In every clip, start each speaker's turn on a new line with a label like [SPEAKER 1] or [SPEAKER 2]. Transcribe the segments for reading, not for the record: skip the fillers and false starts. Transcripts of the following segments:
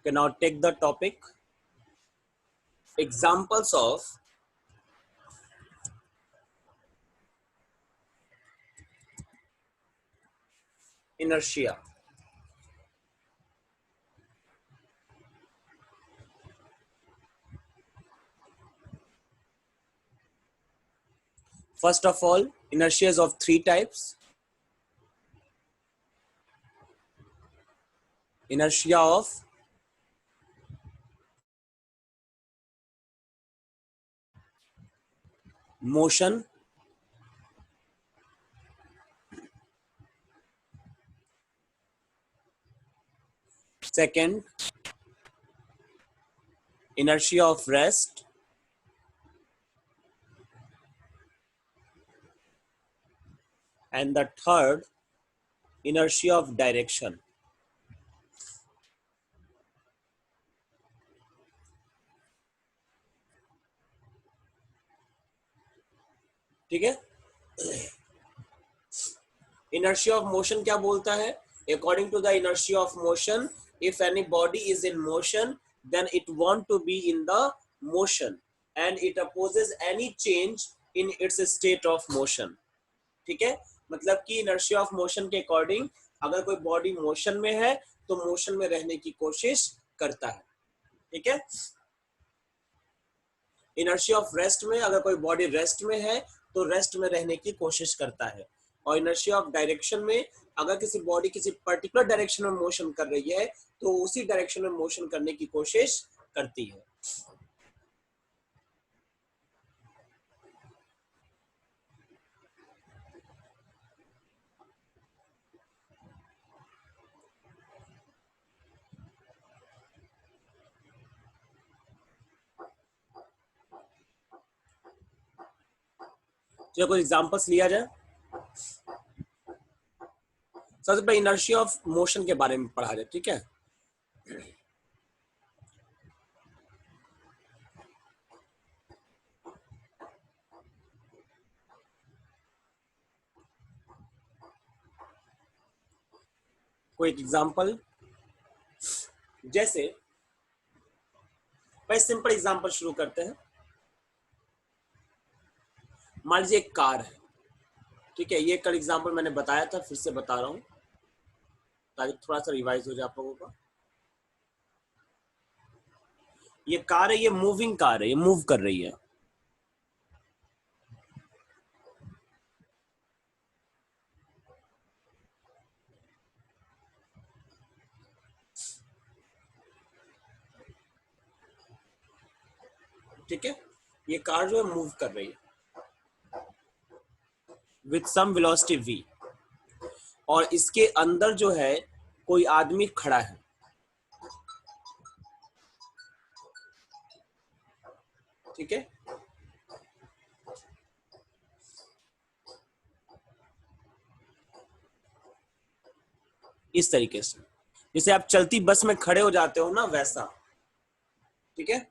[SPEAKER 1] Okay, now take the topic examples of inertia. First of all, inertia is of three types. Inertia of motion, second, inertia of rest, and the third, inertia of direction. ठीक है? Inertia of motion क्या बोलता है? According to the inertia of motion, if any body is in motion, then it want to be in the motion and it opposes any change in its state of motion. ठीक है? मतलब कि inertia of motion के according अगर कोई body motion में है तो मोशन में रहने की कोशिश करता है. ठीक है? इनर्शिया ऑफ रेस्ट में अगर कोई बॉडी रेस्ट में है तो रेस्ट में रहने की कोशिश करता है. और इनर्शिया ऑफ डायरेक्शन में अगर किसी बॉडी किसी पर्टिकुलर डायरेक्शन में मोशन कर रही है तो उसी डायरेक्शन में मोशन करने की कोशिश करती है. चलो कुछ एग्जांपल्स लिया जाए. सबसे पहले इनर्शिया ऑफ मोशन के बारे में पढ़ा जाए. ठीक है? कोई एग्जांपल जैसे पहले सिंपल एग्जांपल शुरू करते हैं. मान लीजिए एक कार है. ठीक है? ये कल एग्जांपल मैंने बताया था, फिर से बता रहा हूं ताकि थोड़ा सा रिवाइज हो जाए आप लोगों का. ये कार है, ये मूविंग कार है, ये मूव कर रही है. ठीक है? ये कार जो है मूव कर रही है विथ सम वेलोसिटी v और इसके अंदर जो है कोई आदमी खड़ा है. ठीक है? इस तरीके से जैसे आप चलती बस में खड़े हो जाते हो ना, वैसा. ठीक है?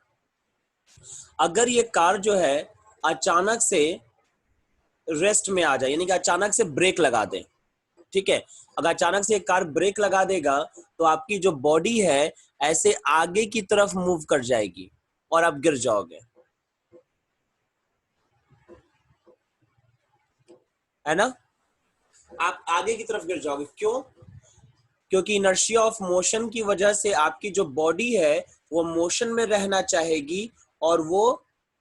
[SPEAKER 1] अगर ये कार जो है अचानक से रेस्ट में आ जाए, यानी कि अचानक से ब्रेक लगा दे. ठीक है? अगर अचानक से एक कार ब्रेक लगा देगा तो आपकी जो बॉडी है ऐसे आगे की तरफ मूव कर जाएगी और आप गिर जाओगे. है ना? आप आगे की तरफ गिर जाओगे. क्यों? क्योंकि इनर्शिया ऑफ मोशन की वजह से आपकी जो बॉडी है वो मोशन में रहना चाहेगी और वो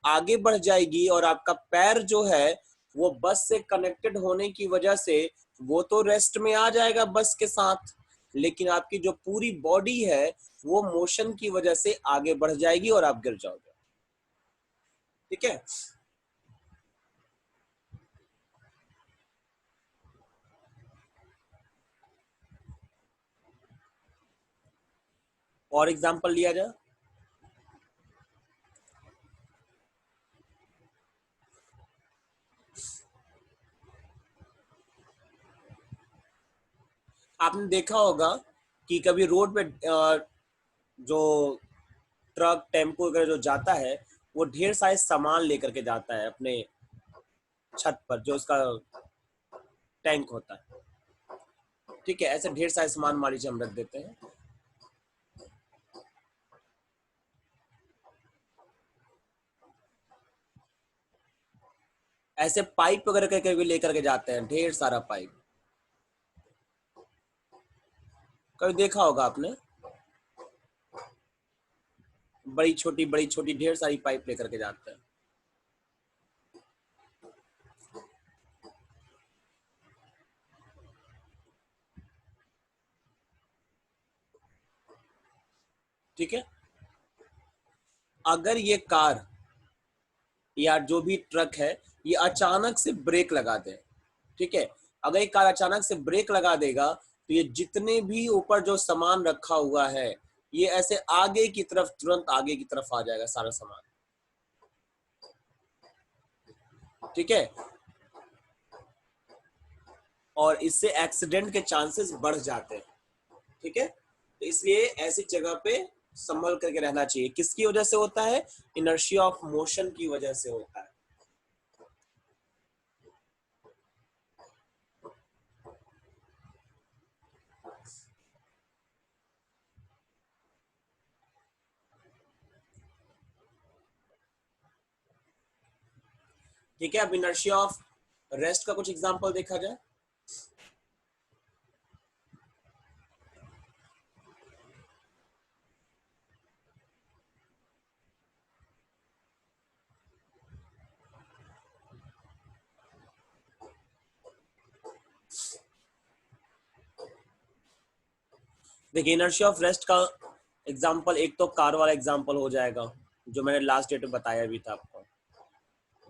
[SPEAKER 1] आगे बढ़ जाएगी और आपका पैर जो है वो बस से कनेक्टेड होने की वजह से वो तो रेस्ट में आ जाएगा बस के साथ, लेकिन आपकी जो पूरी बॉडी है वो मोशन की वजह से आगे बढ़ जाएगी और आप गिर जाओगे. ठीक है? और एग्जांपल लिया जाए. आपने देखा होगा कि कभी रोड पे जो ट्रक टेम्पो वगैरह जो जाता है वो ढेर सारे सामान लेकर के जाता है अपने छत पर, जो उसका टैंक होता है. ठीक है? ऐसे ढेर सारे सामान मान लीजिए हम रख देते हैं. ऐसे पाइप वगैरह करके भी लेकर के जाते हैं, ढेर सारा पाइप, कभी देखा होगा आपने। बड़ी छोटी ढेर सारी पाइप लेकर के जाते हैं। ठीक है, अगर ये कार या जो भी ट्रक है ये अचानक से ब्रेक लगा दे, ठीक है, अगर ये कार अचानक से ब्रेक लगा देगा तो ये जितने भी ऊपर जो सामान रखा हुआ है ये ऐसे आगे की तरफ, तुरंत आगे की तरफ आ जाएगा सारा सामान। ठीक है, और इससे एक्सीडेंट के चांसेस बढ़ जाते हैं। ठीक है, तो इसलिए ऐसी जगह पे संभल करके रहना चाहिए। किसकी वजह से होता है? इनर्शिया ऑफ मोशन की वजह से होता है। ठीक है, अब इनर्शिया ऑफ रेस्ट का कुछ एग्जांपल देखा जाए। देखिए, इनर्शिया ऑफ रेस्ट का एग्जांपल एक तो कार वाला एग्जांपल हो जाएगा जो मैंने लास्ट डेट में बताया भी था आपको।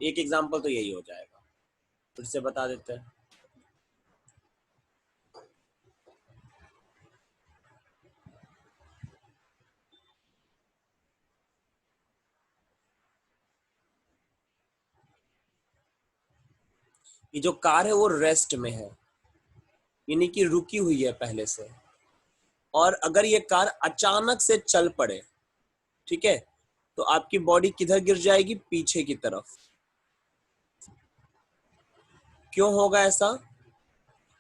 [SPEAKER 1] एक एग्जांपल तो यही हो जाएगा, फिर से बता देते हैं। ये जो कार है वो रेस्ट में है, यानी कि रुकी हुई है पहले से, और अगर ये कार अचानक से चल पड़े, ठीक है, तो आपकी बॉडी किधर गिर जाएगी? पीछे की तरफ। क्यों होगा ऐसा?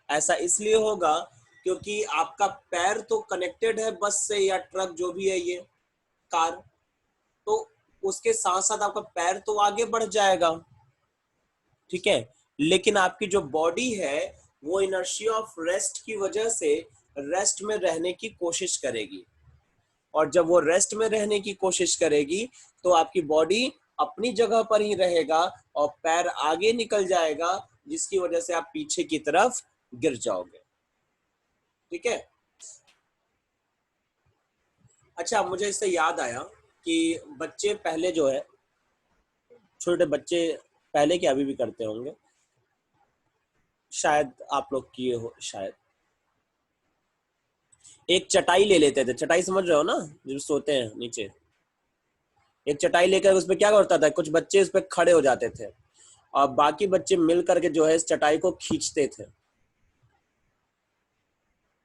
[SPEAKER 1] ऐसा इसलिए होगा क्योंकि आपका पैर तो कनेक्टेड है बस से या ट्रक जो भी है ये कार, तो उसके साथ साथ आपका पैर तो आगे बढ़ जाएगा। ठीक है, लेकिन आपकी जो बॉडी है वो इनर्शिया ऑफ रेस्ट की वजह से रेस्ट में रहने की कोशिश करेगी, और जब वो रेस्ट में रहने की कोशिश करेगी तो आपकी बॉडी अपनी जगह पर ही रहेगा और पैर आगे निकल जाएगा, जिसकी वजह से आप पीछे की तरफ गिर जाओगे। ठीक है, अच्छा, मुझे इससे याद आया कि बच्चे पहले जो है, छोटे बच्चे पहले क्या अभी भी करते होंगे, शायद आप लोग किए हो शायद, एक चटाई ले लेते थे, चटाई समझ रहे हो ना, जो सोते हैं नीचे, एक चटाई लेकर उस पर क्या करता था, कुछ बच्चे उस पर खड़े हो जाते थे और बाकी बच्चे मिल करके जो है इस चटाई को खींचते थे।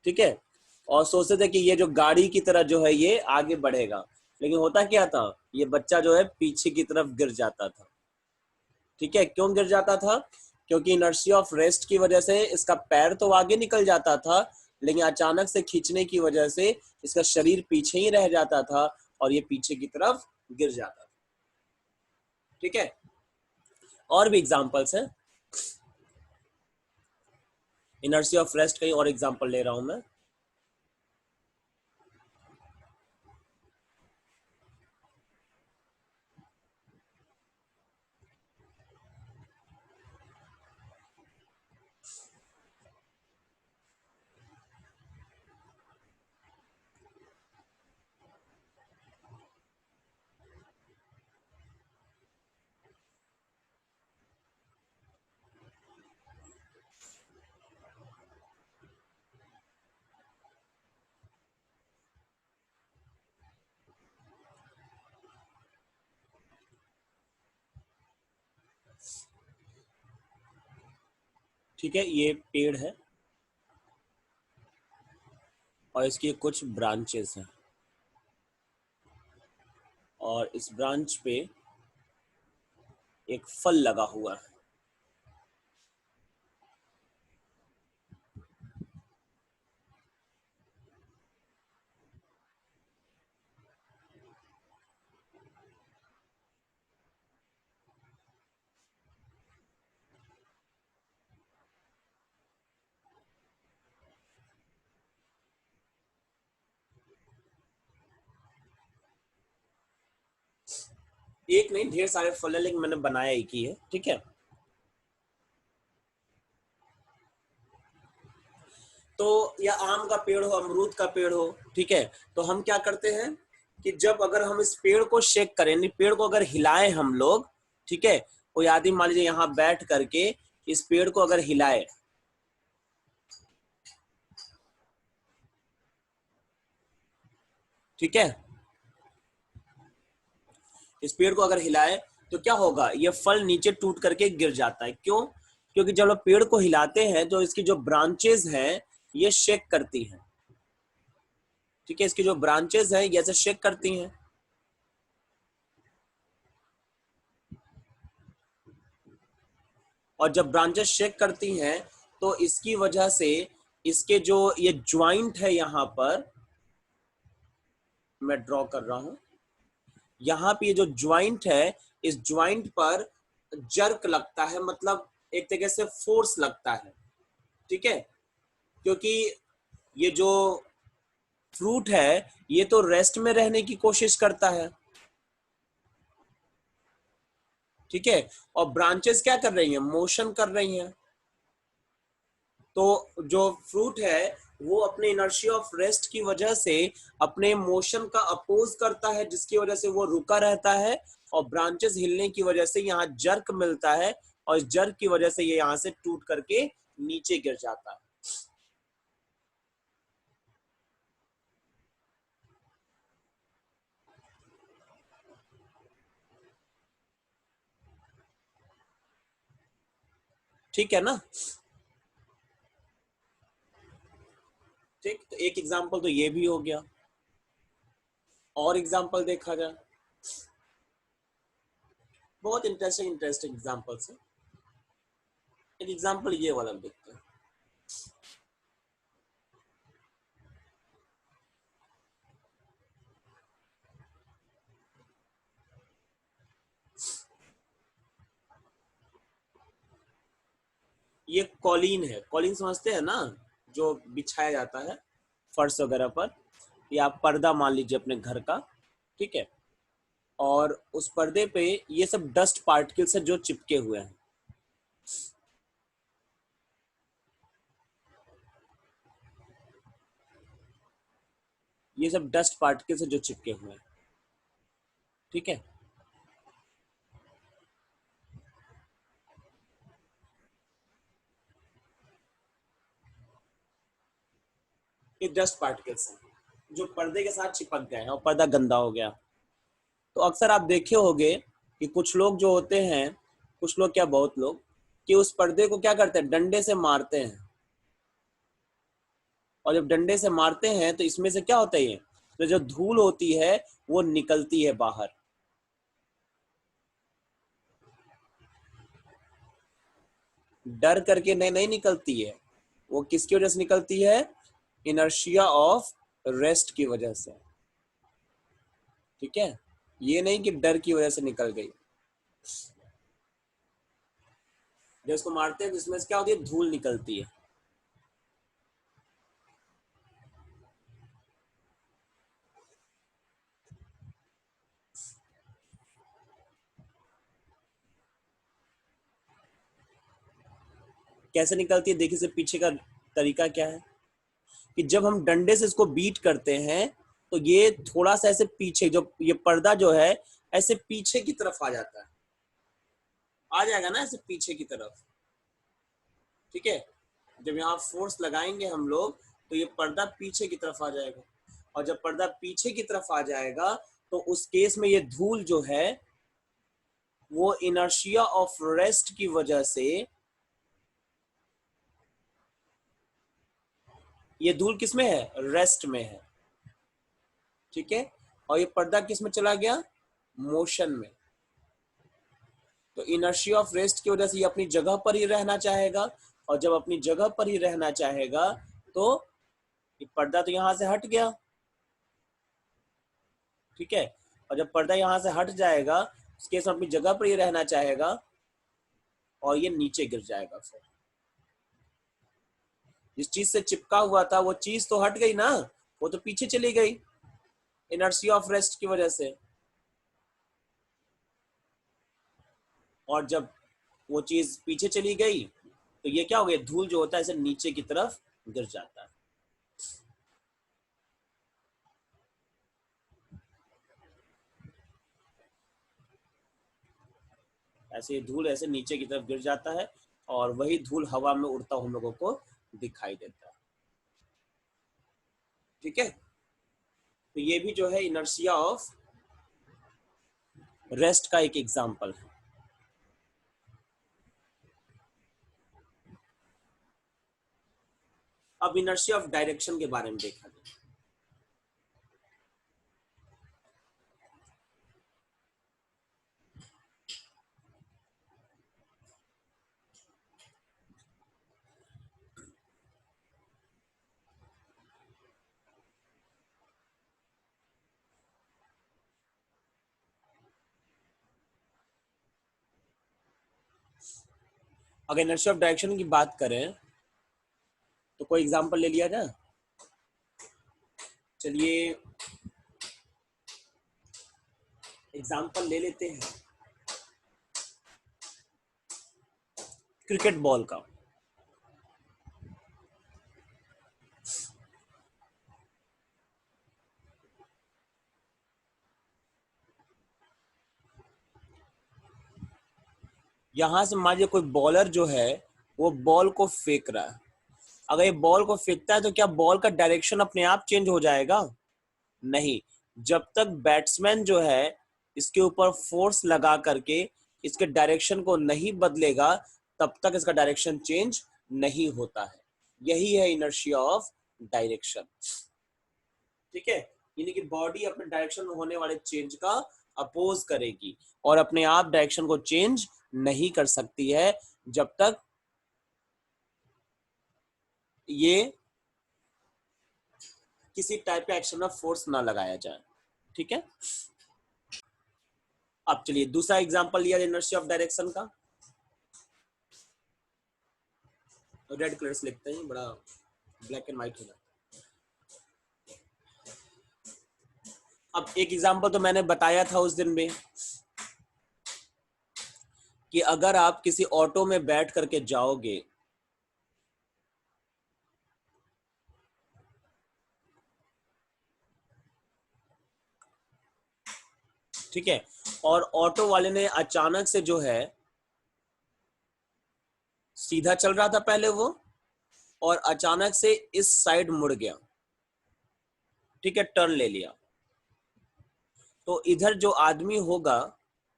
[SPEAKER 1] ठीक है, और सोचते थे कि ये जो गाड़ी की तरह जो है ये आगे बढ़ेगा, लेकिन होता क्या था, ये बच्चा जो है पीछे की तरफ गिर जाता था। ठीक है, क्यों गिर जाता था? क्योंकि इनर्शिया ऑफ रेस्ट की वजह से इसका पैर तो आगे निकल जाता था, लेकिन अचानक से खींचने की वजह से इसका शरीर पीछे ही रह जाता था और ये पीछे की तरफ गिर जाता था। ठीक है, और भी एग्जांपल्स हैं, इनर्शिया ऑफ रेस्ट कहीं और एग्जांपल ले रहा हूं मैं। ठीक है, ये पेड़ है और इसकी कुछ ब्रांचेस हैं, और इस ब्रांच पे एक फल लगा हुआ है। एक नहीं, ढेर सारे फल है, लेकिन मैंने बनाया एक ही है, ठीक है। तो या आम का पेड़ हो, अमरूद का पेड़ हो, ठीक है, तो हम क्या करते हैं कि जब अगर हम इस पेड़ को शेक करें, पेड़ को अगर हिलाएं हम लोग, ठीक है, कोई आदमी मान लीजिए यहाँ बैठ करके इस पेड़ को अगर हिलाए, ठीक है, इस पेड़ को अगर हिलाए तो क्या होगा, ये फल नीचे टूट करके गिर जाता है। क्यों? क्योंकि जब हम पेड़ को हिलाते हैं तो इसकी जो ब्रांचेस हैं ये शेक करती हैं, ठीक है, इसकी जो ब्रांचेस हैं ये ऐसे शेक करती हैं, और जब ब्रांचेस शेक करती हैं तो इसकी वजह से इसके जो ये ज्वाइंट है यहाँ पर, मैं ड्रॉ कर रहा हूं, यहाँ पे ये जो ज्वाइंट है, इस ज्वाइंट पर जर्क लगता है, मतलब एक तरीके से फोर्स लगता है, ठीक है, क्योंकि ये जो फ्रूट है ये तो रेस्ट में रहने की कोशिश करता है, ठीक है, और ब्रांचेस क्या कर रही हैं, मोशन कर रही हैं। तो जो फ्रूट है वो अपने इनर्शिया ऑफ रेस्ट की वजह से अपने मोशन का अपोज करता है, जिसकी वजह से वो रुका रहता है, और ब्रांचेस हिलने की वजह से यहाँ जर्क मिलता है, और इस जर्क की वजह से ये यहाँ से टूट करके नीचे गिर जाता है। ठीक है ना? ठीक, तो एक एग्जाम्पल तो ये भी हो गया, और एग्जाम्पल देखा जाए, बहुत इंटरेस्टिंग इंटरेस्टिंग एग्जाम्पल्स है। एक एग्जाम्पल ये वाला देखते हैं। ये कॉलीन है, कॉलीन समझते हैं ना, जो बिछाया जाता है फर्श वगैरह पर, या आप पर्दा मान लीजिए अपने घर का, ठीक है, और उस पर्दे पे ये सब डस्ट पार्टिकल्स है जो चिपके हुए हैं, ये सब डस्ट पार्टिकल्स है जो चिपके हुए हैं, ठीक है, ये डस्ट पार्टिकल्स हैं जो पर्दे के साथ चिपक गए हैं और पर्दा गंदा हो गया। तो अक्सर आप देखे होंगे कि कुछ लोग जो होते हैं, कुछ लोग क्या, बहुत लोग, कि उस पर्दे को क्या करते हैं, डंडे से मारते हैं, और जब डंडे से मारते हैं तो इसमें से क्या होता है, ये तो जो धूल होती है वो निकलती है बाहर। डर करके नहीं नहीं निकलती है, वो किसकी वजह से निकलती है, इनर्शिया ऑफ रेस्ट की वजह से, ठीक है, ये नहीं कि डर की वजह से निकल गई। जब इसको मारते हैं तो इसमें से क्या होती है, धूल निकलती है। कैसे निकलती है, देखिए से पीछे का तरीका क्या है, कि जब हम डंडे से इसको बीट करते हैं तो ये थोड़ा सा ऐसे पीछे, जो ये पर्दा जो है ऐसे पीछे की तरफ आ जाता है, आ जाएगा ना ऐसे पीछे की तरफ, ठीक है, जब यहाँ फोर्स लगाएंगे हम लोग तो ये पर्दा पीछे की तरफ आ जाएगा, और जब पर्दा पीछे की तरफ आ जाएगा तो उस केस में ये धूल जो है वो इनर्शिया ऑफ रेस्ट की वजह से, ये धूल किसमें है, रेस्ट में है, ठीक है, और ये पर्दा किस में चला गया, मोशन में। तो इनर्शिया ऑफ रेस्ट की वजह से ये अपनी जगह पर ही रहना चाहेगा, और जब अपनी जगह पर ही रहना चाहेगा तो ये पर्दा तो यहां से हट गया, ठीक है, और जब पर्दा यहां से हट जाएगा उसके साथ अपनी जगह पर ही रहना चाहेगा, और ये नीचे गिर जाएगा। फिर जिस चीज से चिपका हुआ था वो चीज तो हट गई ना, वो तो पीछे चली गई इनर्शिया ऑफ रेस्ट की वजह से, और जब वो चीज पीछे चली गई तो ये क्या हो गया, धूल जो होता है ऐसे नीचे की तरफ गिर जाता है। ऐसे धूल ऐसे नीचे की तरफ गिर जाता है और वही धूल हवा में उड़ता हम लोगों को दिखाई देता है। ठीक है, तो ये भी जो है इनर्शिया ऑफ रेस्ट का एक एग्जांपल है। अब इनर्शिया ऑफ डायरेक्शन के बारे में देखा जाए। अगर इनर्शिया ऑफ डायरेक्शन की बात करें तो कोई एग्जांपल ले लिया जाए। चलिए एग्जांपल ले लेते हैं क्रिकेट बॉल का। यहां से मान लीजिए कोई बॉलर जो है वो बॉल को फेंक रहा है। अगर ये बॉल को फेंकता है तो क्या बॉल का डायरेक्शन अपने आप चेंज हो जाएगा? नहीं। जब तक बैट्समैन जो है इसके ऊपर फोर्स लगा करके इसके डायरेक्शन को नहीं बदलेगा तब तक इसका डायरेक्शन चेंज नहीं होता है। यही है इनर्शिया ऑफ डायरेक्शन। ठीक है, यानी कि बॉडी अपने डायरेक्शन में होने वाले चेंज का अपोज करेगी और अपने आप डायरेक्शन को चेंज नहीं कर सकती है जब तक ये किसी टाइप का एक्शन में फोर्स ना लगाया जाए। ठीक है, अब चलिए दूसरा एग्जांपल लिया इनर्शिया ऑफ डायरेक्शन का। रेड कलर से लिखते हैं, बड़ा ब्लैक एंड व्हाइट हो जाता है। अब एक एग्जांपल तो मैंने बताया था उस दिन में कि अगर आप किसी ऑटो में बैठ करके जाओगे ठीक है, और ऑटो वाले ने अचानक से जो है सीधा चल रहा था पहले वो और अचानक से इस साइड मुड़ गया। ठीक है, टर्न ले लिया तो इधर जो आदमी होगा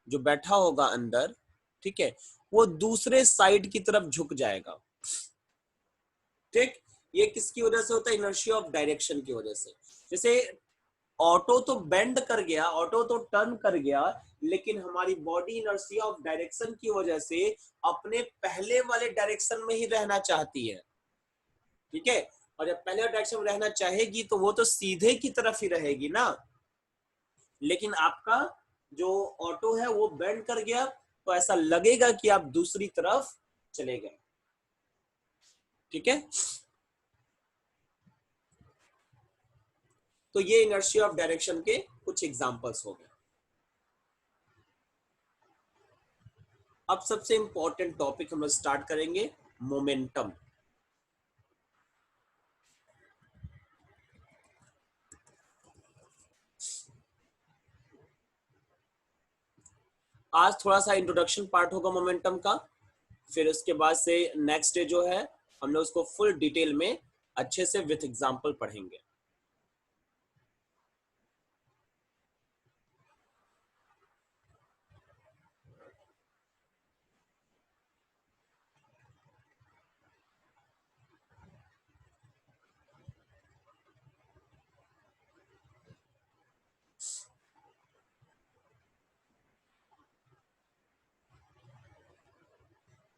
[SPEAKER 1] जो बैठा होगा अंदर, ठीक है, वो दूसरे साइड की तरफ झुक जाएगा। ठीक, ये किसकी वजह से होता है? इनर्शिया ऑफ डायरेक्शन की वजह से। जैसे ऑटो तो बेंड कर गया, ऑटो तो टर्न कर गया, लेकिन हमारी बॉडी इनर्शिया ऑफ डायरेक्शन की वजह से अपने पहले वाले डायरेक्शन में ही रहना चाहती है। ठीक है, और जब पहले डायरेक्शन में रहना चाहेगी तो वो तो सीधे की तरफ ही रहेगी ना, लेकिन आपका जो ऑटो है वो बेंड कर गया तो ऐसा लगेगा कि आप दूसरी तरफ चले गए। ठीक है, तो ये इनर्शिया ऑफ डायरेक्शन के कुछ एग्जांपल्स हो गए। अब सबसे इंपॉर्टेंट टॉपिक हम लोग स्टार्ट करेंगे, मोमेंटम। आज थोड़ा सा इंट्रोडक्शन पार्ट होगा मोमेंटम का, फिर उसके बाद से नेक्स्ट डे जो है हम लोग उसको फुल डिटेल में अच्छे से विथ एग्जांपल पढ़ेंगे।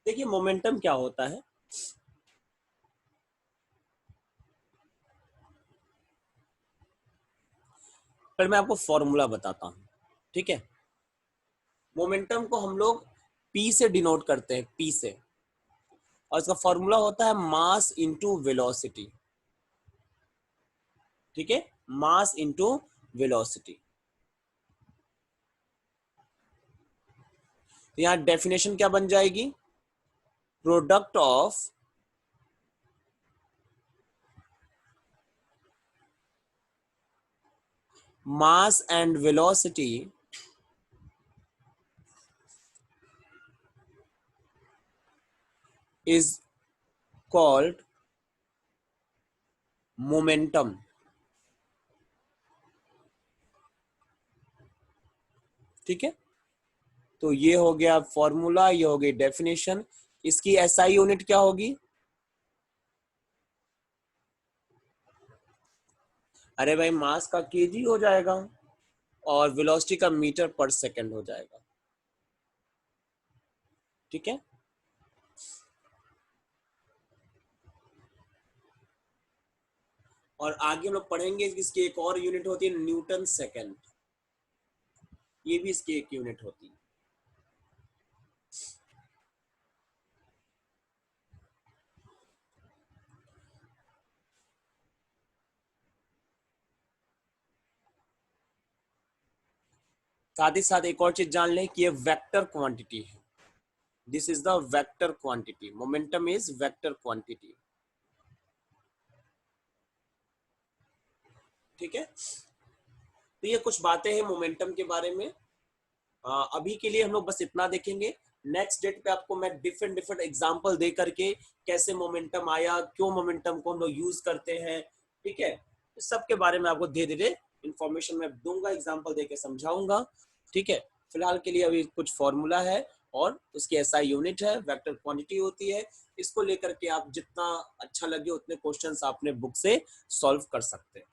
[SPEAKER 1] देखिए मोमेंटम क्या होता है। फिर मैं आपको फॉर्मूला बताता हूं। ठीक है, मोमेंटम को हम लोग पी से डिनोट करते हैं, पी से, और इसका फॉर्मूला होता है मास इंटू वेलोसिटी। ठीक है, मास इंटू वेलोसिटी। तो यहाँ डेफिनेशन क्या बन जाएगी, product of mass and velocity is called momentum। ठीक है, तो ये हो गया फॉर्मूला, ये हो गई डेफिनेशन। इसकी एसआई यूनिट क्या होगी, अरे भाई मास का केजी हो जाएगा और वेलोसिटी का मीटर पर सेकंड हो जाएगा। ठीक है, और आगे हम लोग पढ़ेंगे इसकी एक और यूनिट होती है न्यूटन सेकंड, ये भी इसकी एक यूनिट होती है। साथ ही साथ एक और चीज जान लें कि ये वेक्टर क्वांटिटी है, this is the vector quantity, momentum is vector quantity. ठीक है, तो ये कुछ बातें हैं मोमेंटम के बारे में। अभी के लिए हम लोग बस इतना देखेंगे। नेक्स्ट डेट पे आपको मैं डिफरेंट डिफरेंट एग्जांपल दे करके कैसे मोमेंटम आया, क्यों मोमेंटम को हम लोग यूज करते हैं, ठीक है, इस सब के बारे में आपको धीरे धीरे इंफॉर्मेशन मैं दूंगा, एग्जांपल देके समझाऊंगा। ठीक है, फिलहाल के लिए अभी कुछ फॉर्मूला है और उसकी एसआई यूनिट है, वेक्टर क्वांटिटी होती है। इसको लेकर के आप जितना अच्छा लगे उतने क्वेश्चंस आपने बुक से सॉल्व कर सकते हैं।